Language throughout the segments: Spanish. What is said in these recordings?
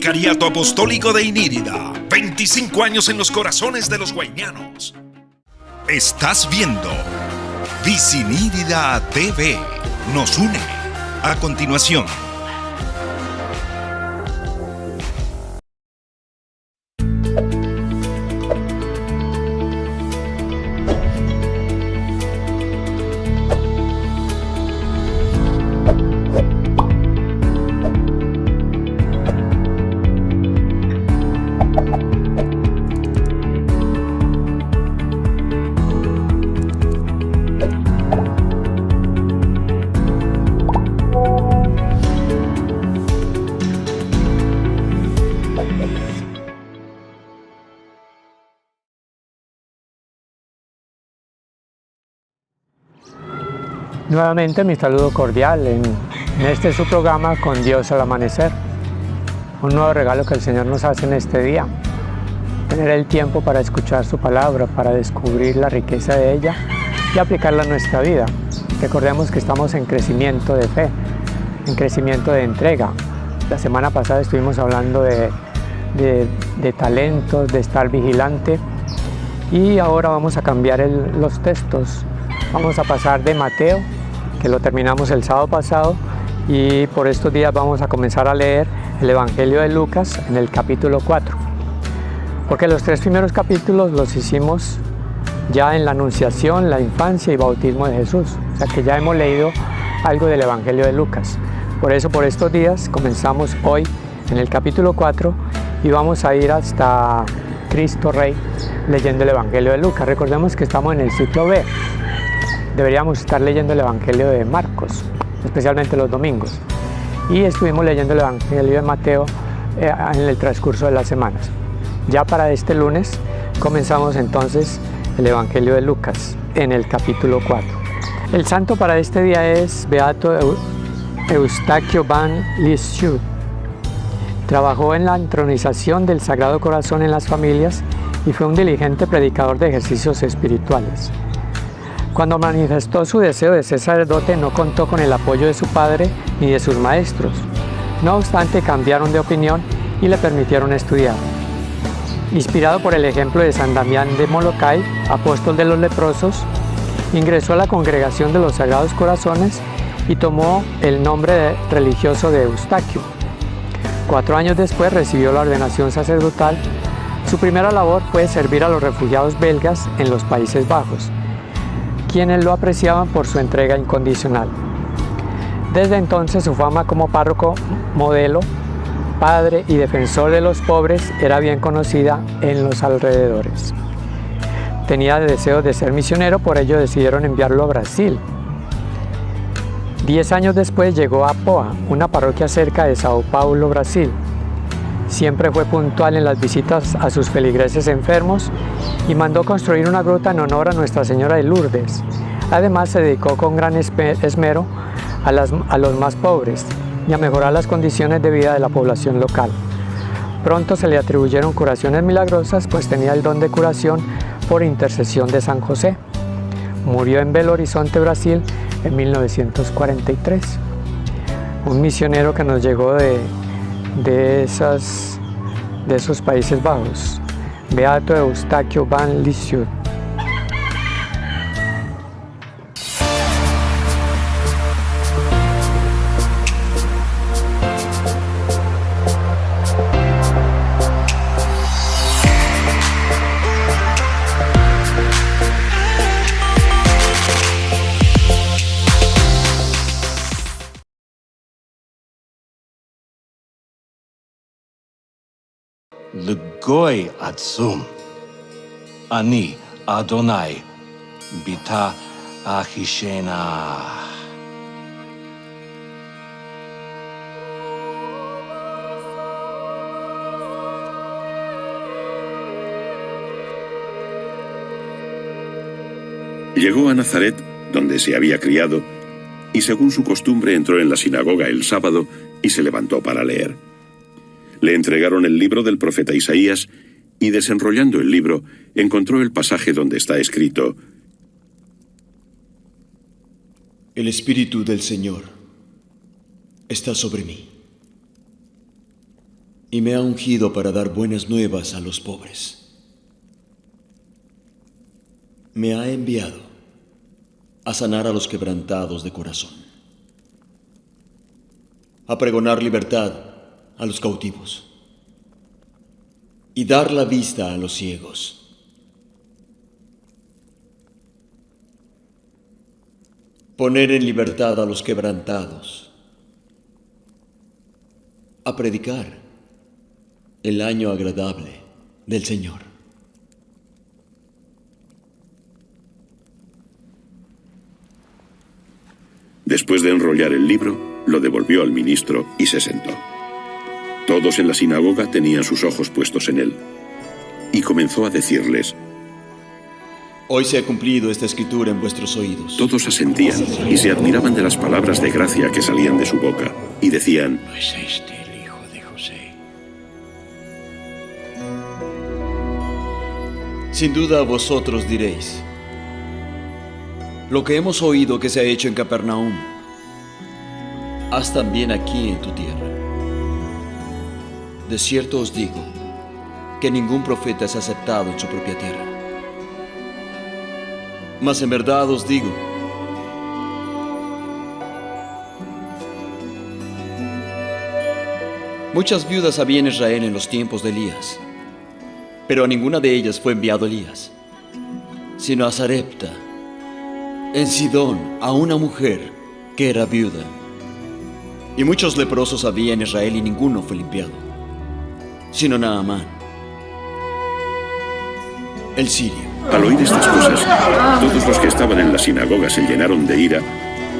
Vicariato Apostólico de Inírida. 25 años en los corazones de los guayñanos. Estás viendo Visinírida TV. Nos une. A continuación. Nuevamente mi saludo cordial en este su programa Con Dios al Amanecer. Un nuevo regalo que el Señor nos hace en este día. Tener el tiempo para escuchar su palabra, para descubrir la riqueza de ella y aplicarla a nuestra vida. Recordemos que estamos en crecimiento de fe, en crecimiento de entrega. La semana pasada estuvimos hablando de talentos, de estar vigilante, y ahora vamos a cambiar los textos. Vamos a pasar de Mateo, que lo terminamos el sábado pasado, y por estos días vamos a comenzar a leer el Evangelio de Lucas en el capítulo 4. Porque los 3 primeros capítulos los hicimos ya en la Anunciación, la infancia y bautismo de Jesús. O sea que ya hemos leído algo del Evangelio de Lucas. Por eso por estos días comenzamos hoy en el capítulo 4 y vamos a ir hasta Cristo Rey leyendo el Evangelio de Lucas. Recordemos que estamos en el ciclo B. Deberíamos estar leyendo el Evangelio de Marcos, especialmente los domingos. Y estuvimos leyendo el Evangelio de Mateo en el transcurso de las semanas. Ya para este lunes comenzamos entonces el Evangelio de Lucas en el capítulo 4. El santo para este día es Beato Eustaquio van Lisieux. Trabajó en la entronización del Sagrado Corazón en las familias y fue un diligente predicador de ejercicios espirituales. Cuando manifestó su deseo de ser sacerdote, no contó con el apoyo de su padre ni de sus maestros. No obstante, cambiaron de opinión y le permitieron estudiar. Inspirado por el ejemplo de San Damián de Molokai, apóstol de los leprosos, ingresó a la congregación de los Sagrados Corazones y tomó el nombre religioso de Eustaquio. 4 años después recibió la ordenación sacerdotal. Su primera labor fue servir a los refugiados belgas en los Países Bajos, quienes lo apreciaban por su entrega incondicional. Desde entonces su fama como párroco, modelo, padre y defensor de los pobres era bien conocida en los alrededores. Tenía deseos de ser misionero, por ello decidieron enviarlo a Brasil. 10 años después llegó a Poa, una parroquia cerca de Sao Paulo, Brasil. Siempre fue puntual en las visitas a sus feligreses enfermos y mandó construir una gruta en honor a Nuestra Señora de Lourdes. Además, se dedicó con gran esmero a los más pobres y a mejorar las condiciones de vida de la población local. Pronto se le atribuyeron curaciones milagrosas, pues tenía el don de curación por intercesión de San José. Murió en Belo Horizonte, Brasil, en 1943. Un misionero que nos llegó de esos Países Bajos, Beato Eustaquio van Lisieux. L'goy atzum, ani Adonai, bita achishena. Llegó a Nazaret, donde se había criado, y según su costumbre entró en la sinagoga el sábado y se levantó para leer. Le entregaron el libro del profeta Isaías y, desenrollando el libro, encontró el pasaje donde está escrito: El Espíritu del Señor está sobre mí, y me ha ungido para dar buenas nuevas a los pobres. Me ha enviado a sanar a los quebrantados de corazón, a pregonar libertad a los cautivos y dar la vista a los ciegos, poner en libertad a los quebrantados, a predicar el año agradable del Señor. Después de enrollar el libro, lo devolvió al ministro y se sentó. Todos en la sinagoga tenían sus ojos puestos en él. Y comenzó a decirles: Hoy se ha cumplido esta escritura en vuestros oídos. Todos asentían y se admiraban de las palabras de gracia que salían de su boca, y decían: ¿No es este el hijo de José? Sin duda vosotros diréis: lo que hemos oído que se ha hecho en Capernaum, haz también aquí en tu tierra. De cierto os digo que ningún profeta es aceptado en su propia tierra. Mas en verdad os digo, muchas viudas había en Israel en los tiempos de Elías, pero a ninguna de ellas fue enviado Elías, sino a Sarepta, en Sidón, a una mujer que era viuda. Y muchos leprosos había en Israel y ninguno fue limpiado, sino Naamán, el sirio. Al oír estas cosas, todos los que estaban en la sinagoga se llenaron de ira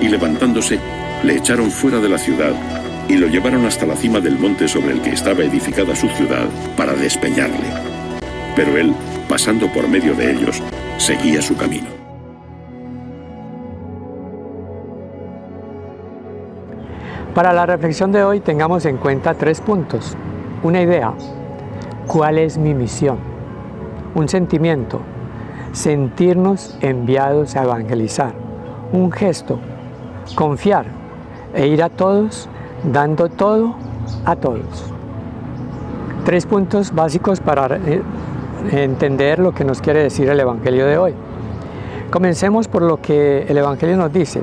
y levantándose, le echaron fuera de la ciudad y lo llevaron hasta la cima del monte sobre el que estaba edificada su ciudad para despeñarle. Pero él, pasando por medio de ellos, seguía su camino. Para la reflexión de hoy tengamos en cuenta 3 puntos. Una idea: ¿cuál es mi misión? Un sentimiento: sentirnos enviados a evangelizar. Un gesto: confiar e ir a todos, dando todo a todos. 3 puntos básicos para entender lo que nos quiere decir el Evangelio de hoy. Comencemos por lo que el Evangelio nos dice.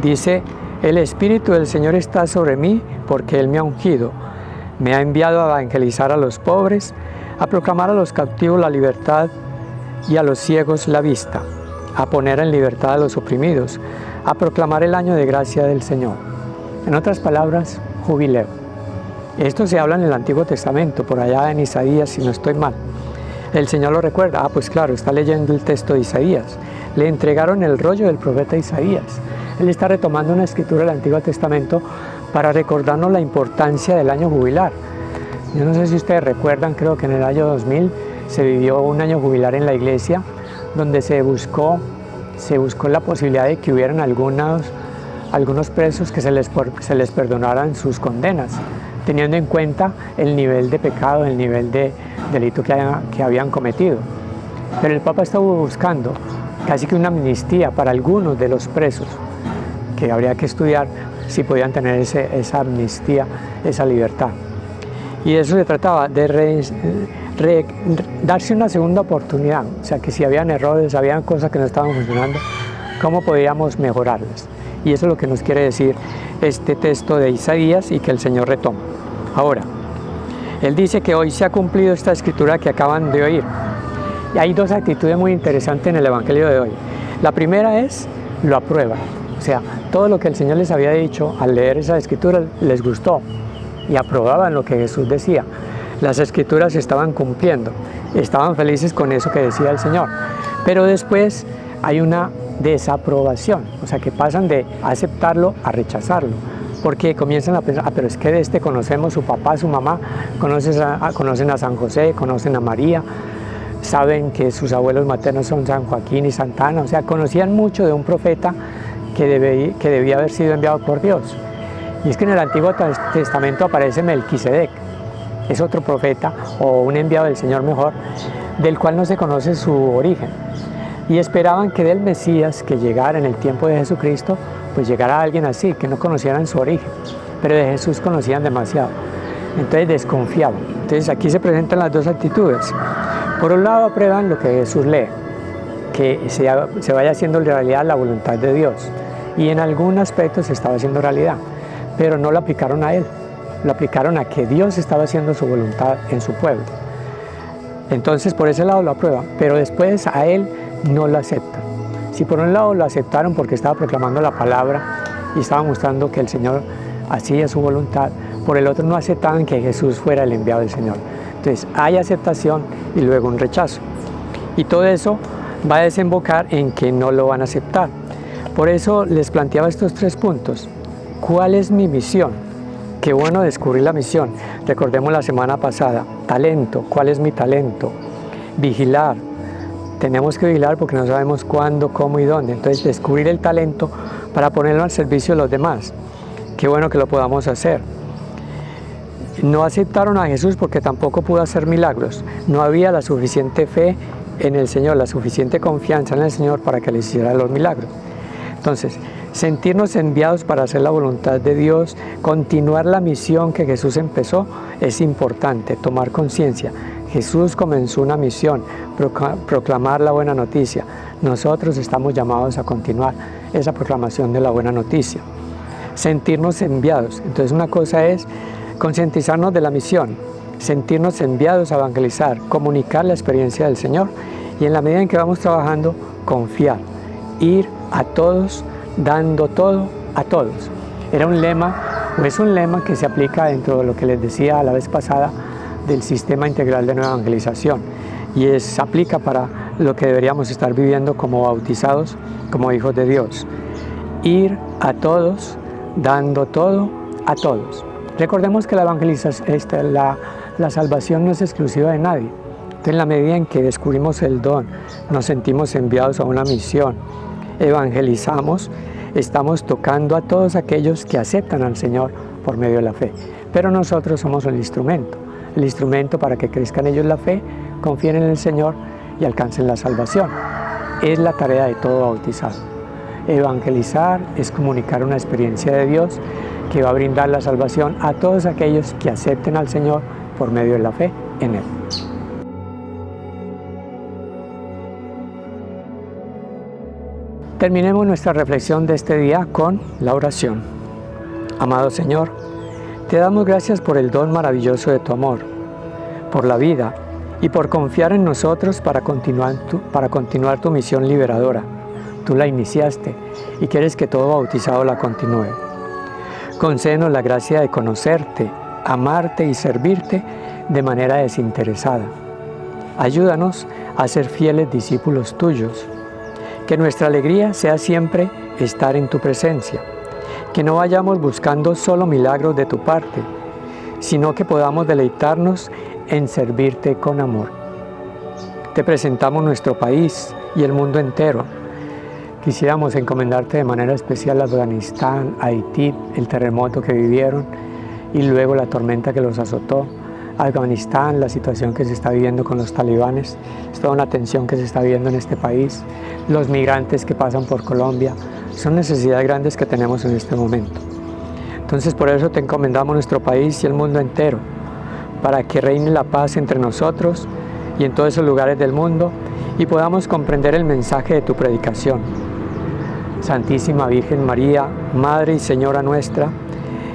Dice: el Espíritu del Señor está sobre mí porque Él me ha ungido. Me ha enviado a evangelizar a los pobres, a proclamar a los cautivos la libertad y a los ciegos la vista, a poner en libertad a los oprimidos, a proclamar el año de gracia del Señor. En otras palabras, jubileo. Esto se habla en el Antiguo Testamento, por allá en Isaías, si no estoy mal. El Señor lo recuerda. Pues claro, está leyendo el texto de Isaías. Le entregaron el rollo del profeta Isaías. Él está retomando una escritura del Antiguo Testamento para recordarnos la importancia del año jubilar. Yo no sé si ustedes recuerdan, creo que en el año 2000 se vivió un año jubilar en la iglesia, donde se buscó la posibilidad de que hubieran algunos presos que se les perdonaran sus condenas, teniendo en cuenta el nivel de pecado, el nivel de delito que habían cometido. Pero el Papa estuvo buscando casi que una amnistía para algunos de los presos, que habría que estudiar si podían tener esa amnistía, esa libertad. Y eso se trataba de darse una segunda oportunidad, o sea, que si habían errores, habían cosas que no estaban funcionando, ¿cómo podíamos mejorarlas? Y eso es lo que nos quiere decir este texto de Isaías y que el Señor retoma. Ahora, Él dice que hoy se ha cumplido esta escritura que acaban de oír. Y hay 2 actitudes muy interesantes en el Evangelio de hoy. La primera es, lo aprueban. O sea, todo lo que el Señor les había dicho al leer esa escritura les gustó y aprobaban lo que Jesús decía. Las escrituras se estaban cumpliendo, estaban felices con eso que decía el Señor. Pero después hay una desaprobación, o sea, que pasan de aceptarlo a rechazarlo, porque comienzan a pensar: pero es que de este conocemos su papá, su mamá, conocen a San José, conocen a María, saben que sus abuelos maternos son San Joaquín y Santa Ana, o sea, conocían mucho de un profeta que debía haber sido enviado por Dios. Y es que en el Antiguo Testamento aparece Melquisedec, es otro profeta o un enviado del Señor mejor, del cual no se conoce su origen. Y esperaban que del Mesías que llegara en el tiempo de Jesucristo, pues llegara alguien así, que no conocieran su origen, pero de Jesús conocían demasiado. Entonces desconfiaban. Entonces aquí se presentan las dos actitudes. Por un lado aprueban lo que Jesús lee, que se vaya haciendo realidad la voluntad de Dios. Y en algún aspecto se estaba haciendo realidad, pero no lo aplicaron a él, lo aplicaron a que Dios estaba haciendo su voluntad en su pueblo. Entonces por ese lado lo aprueban, pero después a él no lo aceptan. Si por un lado lo aceptaron porque estaba proclamando la palabra y estaba mostrando que el Señor hacía su voluntad, por el otro no aceptaban que Jesús fuera el enviado del Señor. Entonces hay aceptación y luego un rechazo. Y todo eso va a desembocar en que no lo van a aceptar. Por eso les planteaba estos 3 puntos. ¿Cuál es mi misión? Qué bueno descubrir la misión. Recordemos la semana pasada, talento. ¿Cuál es mi talento? Vigilar. Tenemos que vigilar porque no sabemos cuándo, cómo y dónde. Entonces descubrir el talento para ponerlo al servicio de los demás. Qué bueno que lo podamos hacer. No aceptaron a Jesús porque tampoco pudo hacer milagros. No había la suficiente fe en el Señor, la suficiente confianza en el Señor para que les hiciera los milagros. Entonces, sentirnos enviados para hacer la voluntad de Dios, continuar la misión que Jesús empezó, es importante, tomar conciencia. Jesús comenzó una misión, proclamar la buena noticia. Nosotros estamos llamados a continuar esa proclamación de la buena noticia. Sentirnos enviados. Entonces, una cosa es concientizarnos de la misión, sentirnos enviados a evangelizar, comunicar la experiencia del Señor y en la medida en que vamos trabajando, confiar, ir a todos, dando todo a todos. Era un lema, o es un lema que se aplica dentro de lo que les decía la vez pasada del sistema integral de nueva evangelización y aplica para lo que deberíamos estar viviendo como bautizados, como hijos de Dios. Ir a todos, dando todo a todos. Recordemos que la evangelización, la salvación no es exclusiva de nadie. Entonces, en la medida en que descubrimos el don, nos sentimos enviados a una misión, evangelizamos, estamos tocando a todos aquellos que aceptan al Señor por medio de la fe. Pero nosotros somos el instrumento para que crezcan ellos la fe, confíen en el Señor y alcancen la salvación. Es la tarea de todo bautizado. Evangelizar es comunicar una experiencia de Dios que va a brindar la salvación a todos aquellos que acepten al Señor por medio de la fe en Él. Terminemos nuestra reflexión de este día con la oración. Amado Señor, te damos gracias por el don maravilloso de tu amor, por la vida y por confiar en nosotros para continuar tu misión liberadora. Tú la iniciaste y quieres que todo bautizado la continúe. Concédenos la gracia de conocerte, amarte y servirte de manera desinteresada. Ayúdanos a ser fieles discípulos tuyos. Que nuestra alegría sea siempre estar en tu presencia. Que no vayamos buscando solo milagros de tu parte, sino que podamos deleitarnos en servirte con amor. Te presentamos nuestro país y el mundo entero. Quisiéramos encomendarte de manera especial a Afganistán, Haití, el terremoto que vivieron y luego la tormenta que los azotó. Afganistán, la situación que se está viviendo con los talibanes, es toda una tensión que se está viviendo en este país. Los migrantes que pasan por Colombia, son necesidades grandes que tenemos en este momento. Entonces por eso te encomendamos nuestro país y el mundo entero, para que reine la paz entre nosotros y en todos esos lugares del mundo y podamos comprender el mensaje de tu predicación. Santísima Virgen María, Madre y Señora nuestra,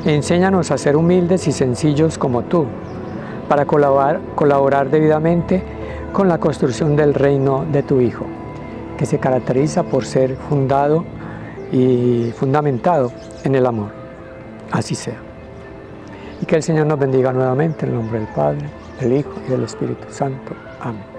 enséñanos a ser humildes y sencillos como tú, para colaborar debidamente con la construcción del reino de tu Hijo, que se caracteriza por ser fundado y fundamentado en el amor. Así sea. Y que el Señor nos bendiga nuevamente en el nombre del Padre, del Hijo y del Espíritu Santo. Amén.